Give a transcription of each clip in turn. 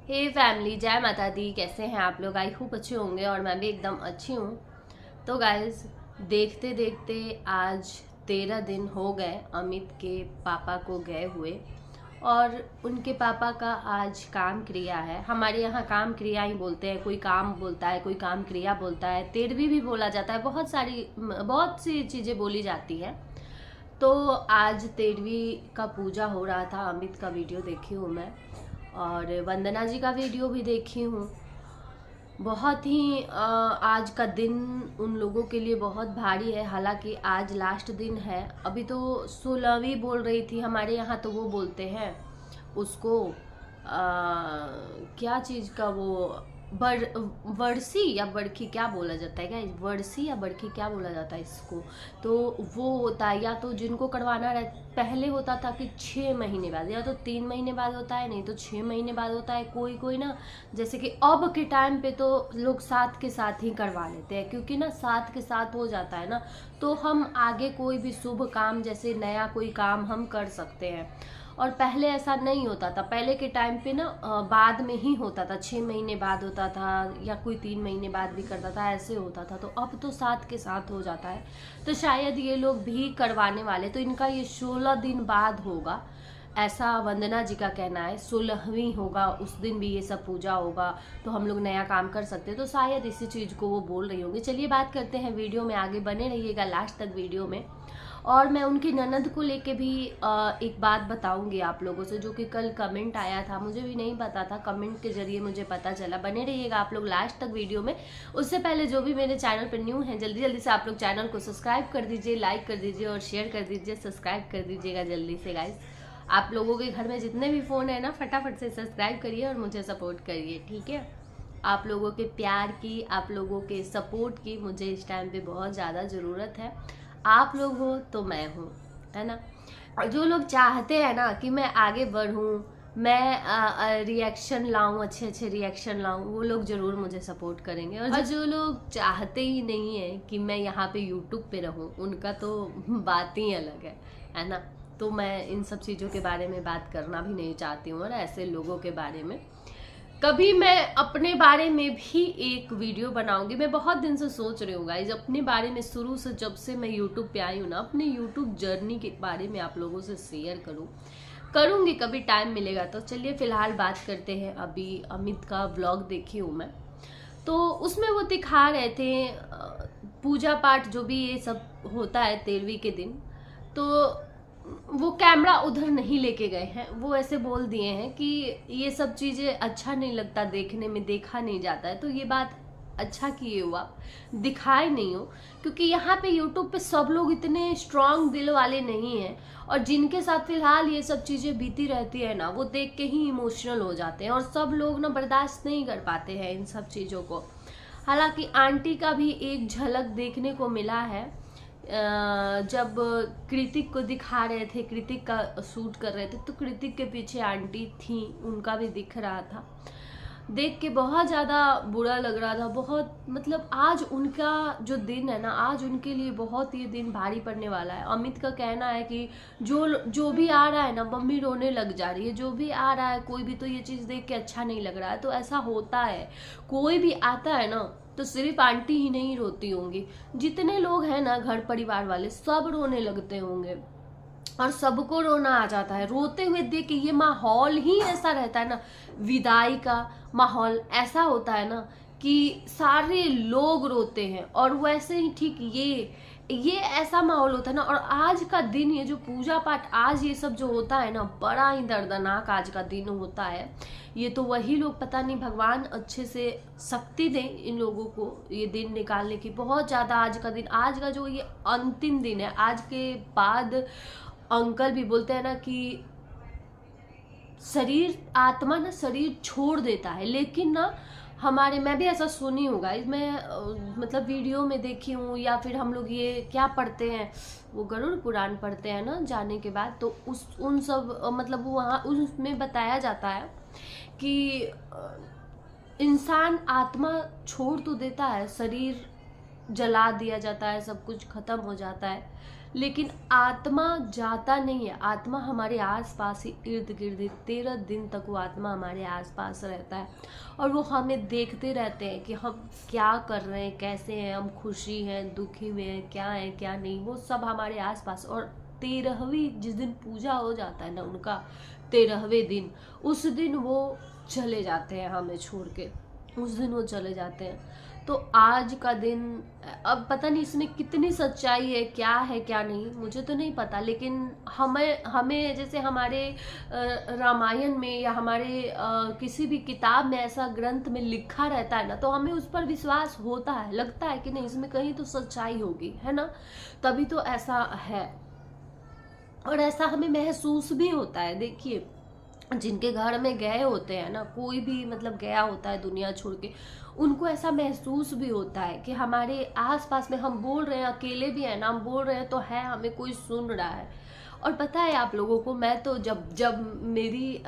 हे family, जय माता दी। कैसे हैं आप लोग? आई होप अच्छे होंगे और मैं भी एकदम अच्छी हूँ। तो गाइज, देखते देखते आज 13 दिन हो गए अमित के पापा को गए हुए। और उनके पापा का आज काम क्रिया है। हमारे यहाँ काम क्रिया ही बोलते हैं, कोई काम बोलता है, कोई काम क्रिया बोलता है, तेरवी भी बोला जाता है, बहुत सी चीज़ें बोली जाती है। तो आज तेरवी का पूजा हो रहा था। अमित का वीडियो देखी हूँ मैं और वंदना जी का वीडियो भी देखी हूँ। बहुत ही आज का दिन उन लोगों के लिए बहुत भारी है। हालांकि आज लास्ट दिन है। अभी तो 16वीं बोल रही थी। हमारे यहाँ तो वो बोलते हैं उसको क्या चीज़ का वो वर्सी या बड़खी क्या बोला जाता है, क्या वर्सी या बड़खी क्या बोला जाता है इसको। तो वो होता है, या तो जिनको करवाना पहले होता था कि 6 महीने बाद, या तो 3 महीने बाद होता है, नहीं तो 6 महीने बाद होता है। कोई कोई ना, जैसे कि अब के टाइम पे तो लोग साथ के साथ ही करवा लेते हैं, क्योंकि ना साथ के साथ हो जाता है ना, तो हम आगे कोई भी शुभ काम, जैसे नया कोई काम हम कर सकते हैं। और पहले ऐसा नहीं होता था। पहले के टाइम पे ना बाद में ही होता था, 6 महीने बाद होता था, या कोई 3 महीने बाद भी करता था, ऐसे होता था। तो अब तो साथ के साथ हो जाता है। तो शायद ये लोग भी करवाने वाले, तो इनका ये 16 दिन बाद होगा, ऐसा वंदना जी का कहना है। 16वीं होगा, उस दिन भी ये सब पूजा होगा, तो हम लोग नया काम कर सकते हैं। तो शायद इसी चीज़ को वो बोल रही होंगी। चलिए बात करते हैं, वीडियो में आगे बने रहिएगा लास्ट तक वीडियो में। और मैं उनकी ननद को लेके भी एक बात बताऊंगी आप लोगों से, जो कि कल कमेंट आया था, मुझे भी नहीं पता था, कमेंट के जरिए मुझे पता चला। बने रहिएगा आप लोग लास्ट तक वीडियो में। उससे पहले जो भी मेरे चैनल पर न्यू है, जल्दी जल्दी से आप लोग चैनल को सब्सक्राइब कर दीजिए, लाइक कर दीजिए और शेयर कर दीजिए। सब्सक्राइब कर दीजिएगा जल्दी से गाइज। आप लोगों के घर में जितने भी फ़ोन है ना, फटाफट से सब्सक्राइब करिए और मुझे सपोर्ट करिए, ठीक है। आप लोगों के प्यार की, आप लोगों के सपोर्ट की मुझे इस टाइम पे बहुत ज़्यादा ज़रूरत है। आप लोग हो तो मैं हूँ, है ना। और जो लोग चाहते हैं ना कि मैं आगे बढ़ूँ, मैं रिएक्शन लाऊं, अच्छे अच्छे रिएक्शन लाऊं, वो लोग ज़रूर मुझे सपोर्ट करेंगे। और जो लोग चाहते ही नहीं है कि मैं यहाँ पे यूट्यूब पे रहूँ, उनका तो बात ही अलग है ना। तो मैं इन सब चीज़ों के बारे में बात करना भी नहीं चाहती हूँ, और ऐसे लोगों के बारे में कभी मैं अपने बारे में भी एक वीडियो बनाऊंगी। मैं बहुत दिन से सोच रही हूँ गाइज, अपने बारे में, शुरू से जब से मैं यूट्यूब पे आई हूँ ना, अपने यूट्यूब जर्नी के बारे में आप लोगों से शेयर करूँगी कभी टाइम मिलेगा तो। चलिए फिलहाल बात करते हैं। अभी अमित का ब्लॉग देखी हूँ मैं, तो उसमें वो दिखा रहे थे पूजा पाठ जो भी ये सब होता है 13वीं के दिन। तो वो कैमरा उधर नहीं लेके गए हैं, वो ऐसे बोल दिए हैं कि ये सब चीज़ें अच्छा नहीं लगता देखने में, देखा नहीं जाता है। तो ये बात अच्छा किए हो आप, दिखाए नहीं हो, क्योंकि यहाँ पे यूट्यूब पे सब लोग इतने स्ट्रांग दिल वाले नहीं हैं। और जिनके साथ फिलहाल ये सब चीज़ें बीती रहती है ना, वो देख के ही इमोशनल हो जाते हैं, और सब लोग ना बर्दाश्त नहीं कर पाते हैं इन सब चीज़ों को। हालांकि आंटी का भी एक झलक देखने को मिला है, जब कृतिक को दिखा रहे थे, कृतिक का शूट कर रहे थे, तो कृतिक के पीछे आंटी थी, उनका भी दिख रहा था। देख के बहुत ज़्यादा बुरा लग रहा था। बहुत, मतलब आज उनका जो दिन है ना, आज उनके लिए बहुत ये दिन भारी पड़ने वाला है। अमित का कहना है कि जो भी आ रहा है ना, मम्मी रोने लग जा रही है, जो भी आ रहा है कोई भी, तो ये चीज़ देख के अच्छा नहीं लग रहा है। तो ऐसा होता है, कोई भी आता है ना, तो सिर्फ आंटी ही नहीं रोती होंगी, जितने लोग हैं ना घर परिवार वाले, सब रोने लगते होंगे, और सबको रोना आ जाता है। रोते हुए देख के ये माहौल ही ऐसा रहता है ना, विदाई का माहौल ऐसा होता है ना कि सारे लोग रोते हैं। और वैसे ही ठीक ये ऐसा माहौल होता है ना। और आज का दिन, ये जो पूजा पाठ आज ये सब जो होता है ना, बड़ा ही दर्दनाक आज का दिन होता है। ये तो वही लोग, पता नहीं भगवान अच्छे से शक्ति दें इन लोगों को ये दिन निकालने की। बहुत ज़्यादा आज का दिन, आज का जो ये अंतिम दिन है, आज के बाद अंकल भी बोलते हैं ना कि शरीर, आत्मा ना शरीर छोड़ देता है। लेकिन ना हमारे, मैं भी ऐसा सुनी हूँ गाइस, मैं मतलब वीडियो में देखी हूँ, या फिर हम लोग ये क्या पढ़ते हैं, वो गरुड़ पुराण पढ़ते हैं ना जाने के बाद, तो उन सब मतलब वहाँ उसमें बताया जाता है कि इंसान आत्मा छोड़ तो देता है, शरीर जला दिया जाता है, सब कुछ खत्म हो जाता है, लेकिन आत्मा जाता नहीं है। आत्मा हमारे आसपास ही इर्द गिर्द ही 13 दिन तक वो आत्मा हमारे आसपास रहता है और वो हमें देखते रहते हैं कि हम क्या कर रहे हैं, कैसे हैं, हम खुशी हैं, दुखी में हैं, क्या है क्या नहीं, वो सब हमारे आसपास। और 13वीं जिस दिन पूजा हो जाता है ना उनका, 13वें दिन, उस दिन वो चले जाते हैं हमें छोड़ के, उस दिन वो चले जाते हैं। तो आज का दिन, अब पता नहीं इसमें कितनी सच्चाई है क्या नहीं, मुझे तो नहीं पता, लेकिन हमें जैसे हमारे रामायण में या हमारे किसी भी किताब में ऐसा ग्रंथ में लिखा रहता है ना, तो हमें उस पर विश्वास होता है, लगता है कि नहीं इसमें कहीं तो सच्चाई होगी, है ना, तभी तो ऐसा है। और ऐसा हमें महसूस भी होता है। देखिए, जिनके घर में गए होते हैं ना, कोई भी मतलब गया होता है दुनिया छोड़ के, उनको ऐसा महसूस भी होता है कि हमारे आसपास में हम बोल रहे हैं, अकेले भी है ना, हम बोल रहे हैं तो है, हमें कोई सुन रहा है। और पता है आप लोगों को, मैं तो जब मेरी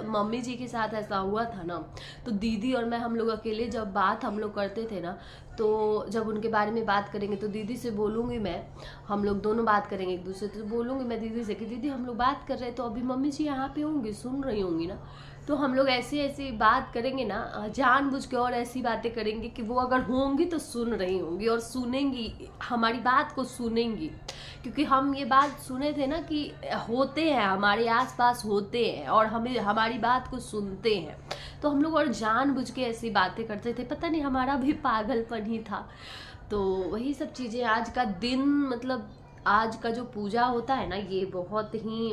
मम्मी जी के साथ ऐसा हुआ था ना, तो दीदी और मैं, हम लोग अकेले जब बात हम लोग करते थे ना, तो जब उनके बारे में बात करेंगे तो दीदी से बोलूँगी मैं, हम लोग दोनों बात करेंगे एक दूसरे से, तो बोलूँगी मैं दीदी से कि दीदी हम लोग बात कर रहे हैं, तो अभी मम्मी जी यहाँ पे होंगी, सुन रही होंगी ना, तो हम लोग ऐसी ऐसी बात करेंगे ना, जानबूझ के और ऐसी बातें करेंगे कि वो अगर होंगी तो सुन रही होंगी और सुनेंगी, हमारी बात को सुनेंगी, क्योंकि हम ये बात सुने थे ना कि होते हैं हमारे आसपास, होते हैं और हमें हमारी बात को सुनते हैं, तो हम लोग और जानबूझ के ऐसी बातें करते थे, पता नहीं हमारा भी पागलपन ही था। तो वही सब चीज़ें, आज का दिन मतलब आज का जो पूजा होता है ना, ये बहुत ही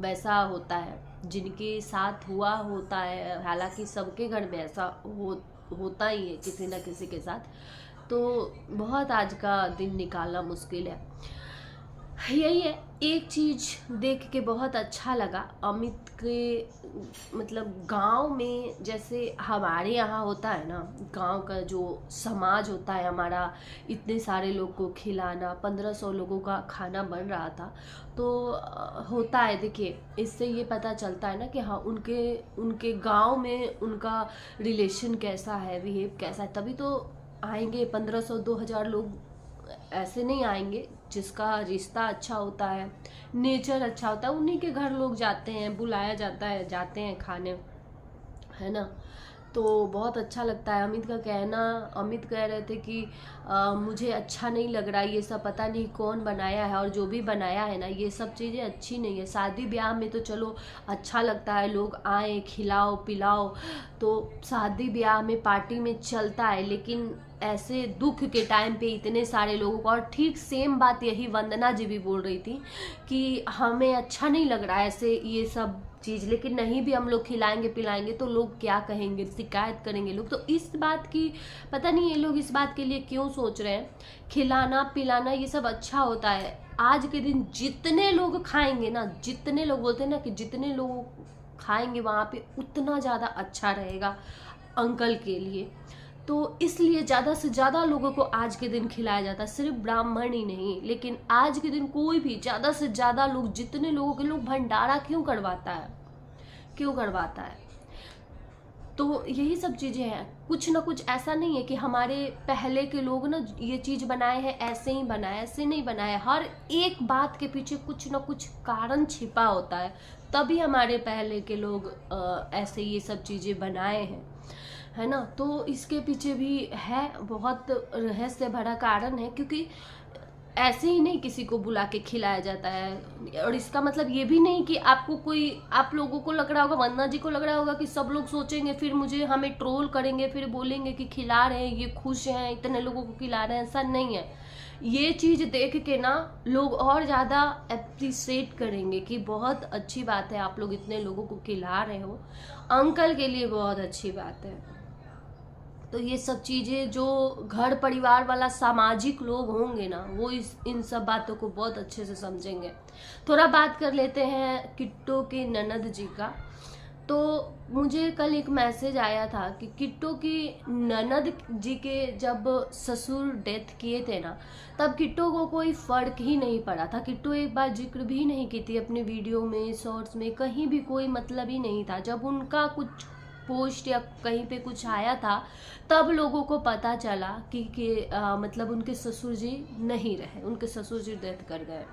वैसा होता है जिनके साथ हुआ होता है, हालांकि सबके घर में ऐसा होता ही है किसी ना किसी के साथ, तो बहुत आज का दिन निकालना मुश्किल है। यही है, एक चीज़ देख के बहुत अच्छा लगा अमित के, मतलब गांव में जैसे हमारे यहाँ होता है ना, गांव का जो समाज होता है हमारा, इतने सारे लोग को खिलाना, 1500 लोगों का खाना बन रहा था, तो होता है। देखिए, इससे ये पता चलता है ना कि हाँ उनके गांव में उनका रिलेशन कैसा है, बिहेव कैसा है, तभी तो आएंगे 1500 2000 लोग, ऐसे नहीं आएंगे। जिसका रिश्ता अच्छा होता है, नेचर अच्छा होता है, उन्हीं के घर लोग जाते हैं, बुलाया जाता है, जाते हैं खाने, है ना। तो बहुत अच्छा लगता है। अमित कह रहे थे कि मुझे अच्छा नहीं लग रहा ये सब, पता नहीं कौन बनाया है, और जो भी बनाया है ना, ये सब चीज़ें अच्छी नहीं है। शादी ब्याह में तो चलो अच्छा लगता है, लोग आए, खिलाओ पिलाओ, तो शादी ब्याह में पार्टी में चलता है, लेकिन ऐसे दुख के टाइम पे इतने सारे लोगों को, और ठीक सेम बात यही वंदना जी भी बोल रही थी कि हमें अच्छा नहीं लग रहा है ऐसे ये सब चीज़, लेकिन नहीं भी हम लोग खिलाएंगे पिलाएंगे तो लोग क्या कहेंगे, शिकायत करेंगे लोग। तो इस बात की पता नहीं ये लोग इस बात के लिए क्यों सोच रहे हैं। खिलाना पिलाना ये सब अच्छा होता है। आज के दिन जितने लोग खाएंगे ना, जितने लोग बोलते हैं ना कि जितने लोग खाएंगे वहाँ पे उतना ज़्यादा अच्छा रहेगा अंकल के लिए, तो इसलिए ज़्यादा से ज़्यादा लोगों को आज के दिन खिलाया जाता है। सिर्फ ब्राह्मण ही नहीं, लेकिन आज के दिन कोई भी ज़्यादा से ज़्यादा लोग, जितने लोगों के लोग भंडारा क्यों करवाता है, तो यही सब चीज़ें हैं। कुछ ना कुछ ऐसा नहीं है कि हमारे पहले के लोग ना ये चीज़ बनाए हैं ऐसे ही बनाए, ऐसे नहीं बनाए। हर एक बात के पीछे कुछ ना कुछ कारण छिपा होता है, तभी हमारे पहले के लोग ऐसे ये सब चीज़ें बनाए हैं, है ना। तो इसके पीछे भी है, बहुत रहस्य भरा कारण है, क्योंकि ऐसे ही नहीं किसी को बुला के खिलाया जाता है। और इसका मतलब ये भी नहीं कि आप लोगों को लग रहा होगा, वंदना जी को लग रहा होगा कि सब लोग सोचेंगे फिर हमें ट्रोल करेंगे, फिर बोलेंगे कि खिला रहे हैं, ये खुश हैं, इतने लोगों को खिला रहे हैं। ऐसा नहीं है। ये चीज़ देख के ना लोग और ज़्यादा अप्रिशिएट करेंगे कि बहुत अच्छी बात है आप लोग इतने लोगों को खिला रहे हो, अंकल के लिए बहुत अच्छी बात है। तो ये सब चीज़ें जो घर परिवार वाला सामाजिक लोग होंगे ना, वो इन सब बातों को बहुत अच्छे से समझेंगे। थोड़ा बात कर लेते हैं किट्टो के ननद जी का। तो मुझे कल एक मैसेज आया था कि किट्टो की ननद जी के जब ससुर डेथ किए थे ना, तब किट्टो को कोई फ़र्क ही नहीं पड़ा था। किट्टो एक बार जिक्र भी नहीं की थी अपने वीडियो में, शॉर्ट्स में, कहीं भी कोई मतलब ही नहीं था। जब उनका कुछ पोस्ट या कहीं पे कुछ आया था, तब लोगों को पता चला कि मतलब उनके ससुर जी नहीं रहे, उनके ससुर जी डेथ कर गए।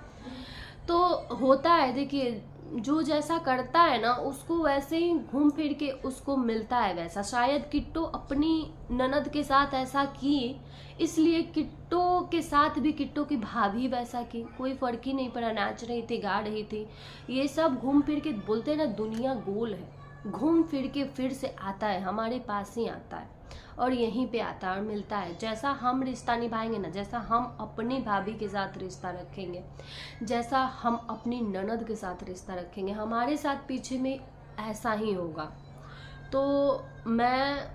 तो होता है, देखिए जो जैसा करता है ना उसको वैसे ही घूम फिर के उसको मिलता है वैसा। शायद किट्टो अपनी ननद के साथ ऐसा की, इसलिए किट्टो के साथ भी किट्टो की भाभी वैसा की, कोई फर्क ही नहीं पड़ा, नाच रही थी, गा रही थी। ये सब घूम फिर के, बोलते हैं ना दुनिया गोल है, घूम फिर के फिर से आता है, हमारे पास ही आता है और यहीं पे आता है और मिलता है। जैसा हम रिश्ता निभाएंगे ना, जैसा हम अपनी भाभी के साथ रिश्ता रखेंगे, जैसा हम अपनी ननद के साथ रिश्ता रखेंगे, हमारे साथ पीछे में ऐसा ही होगा। तो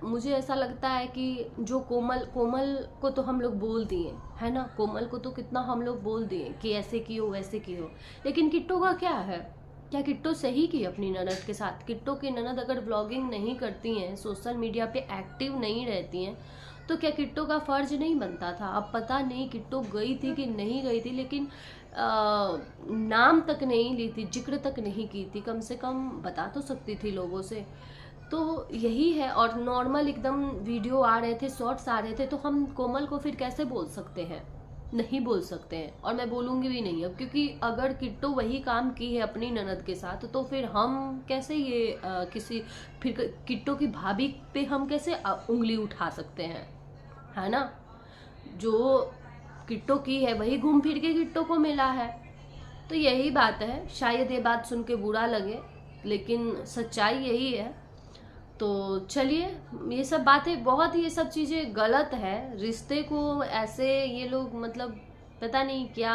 मुझे ऐसा लगता है कि जो कोमल को तो हम लोग बोल दिए है ना, कोमल को तो कितना हम लोग बोल दिए कि ऐसे की हो वैसे की हो, लेकिन किट्टो का क्या है? क्या किट्टो सही की अपनी ननद के साथ? किट्टो की ननद अगर ब्लॉगिंग नहीं करती हैं, सोशल मीडिया पे एक्टिव नहीं रहती हैं, तो क्या किट्टो का फर्ज नहीं बनता था? अब पता नहीं किट्टो गई थी कि नहीं गई थी, लेकिन नाम तक नहीं ली थी, जिक्र तक नहीं की थी, कम से कम बता तो सकती थी लोगों से। तो यही है। और नॉर्मल एकदम वीडियो आ रहे थे, शॉर्ट्स आ रहे थे, तो हम कोमल को फिर कैसे बोल सकते हैं? नहीं बोल सकते हैं, और मैं बोलूंगी भी नहीं अब, क्योंकि अगर किट्टो वही काम की है अपनी ननद के साथ, तो फिर हम कैसे ये किसी फिर किट्टो की भाभी पे हम कैसे उंगली उठा सकते हैं, है ना? जो किट्टो की है वही घूम फिर के किट्टो को मिला है। तो यही बात है। शायद ये बात सुन के बुरा लगे, लेकिन सच्चाई यही है। तो चलिए, ये सब बातें बहुत, ये सब चीज़ें गलत है। रिश्ते को ऐसे ये लोग मतलब पता नहीं क्या,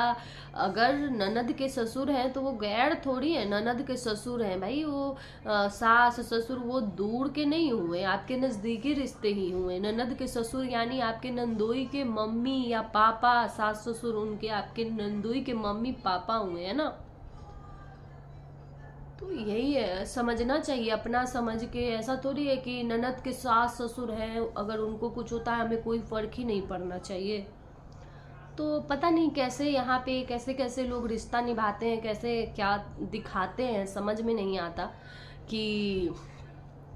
अगर ननद के ससुर हैं तो वो गैर थोड़ी है, ननद के ससुर हैं भाई, वो सास ससुर वो दूर के नहीं हुए, आपके नज़दीकी रिश्ते ही हुए। ननद के ससुर यानी आपके नंदोई के मम्मी या पापा, सास ससुर उनके आपके नंदोई के मम्मी पापा हुए, है ना? तो यही है, समझना चाहिए अपना समझ के। ऐसा थोड़ी है कि ननद के सास ससुर हैं, अगर उनको कुछ होता है हमें कोई फर्क ही नहीं पड़ना चाहिए। तो पता नहीं कैसे यहाँ पे कैसे कैसे लोग रिश्ता निभाते हैं, कैसे क्या दिखाते हैं, समझ में नहीं आता कि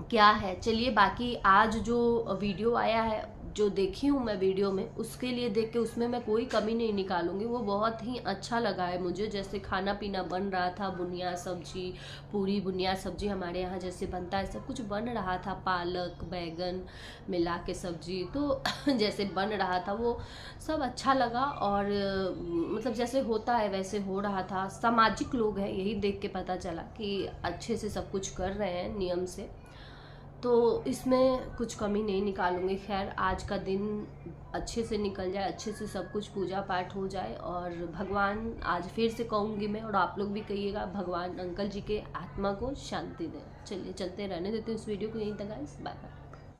क्या है। चलिए, बाकी आज जो वीडियो आया है, जो देखी हूँ मैं वीडियो में, उसके लिए देख के उसमें मैं कोई कमी नहीं निकालूंगी, वो बहुत ही अच्छा लगा है मुझे। जैसे खाना पीना बन रहा था, बुनिया सब्जी, पूरी बुनिया सब्जी हमारे यहाँ जैसे बनता है, सब कुछ बन रहा था, पालक बैगन मिला के सब्जी, तो जैसे बन रहा था वो सब अच्छा लगा। और मतलब जैसे होता है वैसे हो रहा था। सामाजिक लोग हैं, यही देख के पता चला कि अच्छे से सब कुछ कर रहे हैं नियम से, तो इसमें कुछ कमी नहीं निकालूंगी। खैर, आज का दिन अच्छे से निकल जाए, अच्छे से सब कुछ पूजा पाठ हो जाए, और भगवान, आज फिर से कहूँगी मैं और आप लोग भी कहिएगा, भगवान अंकल जी के आत्मा को शांति दें। चलिए, चलते रहने देते हैं इस वीडियो को यहीं तक गाइस, बाय बाय।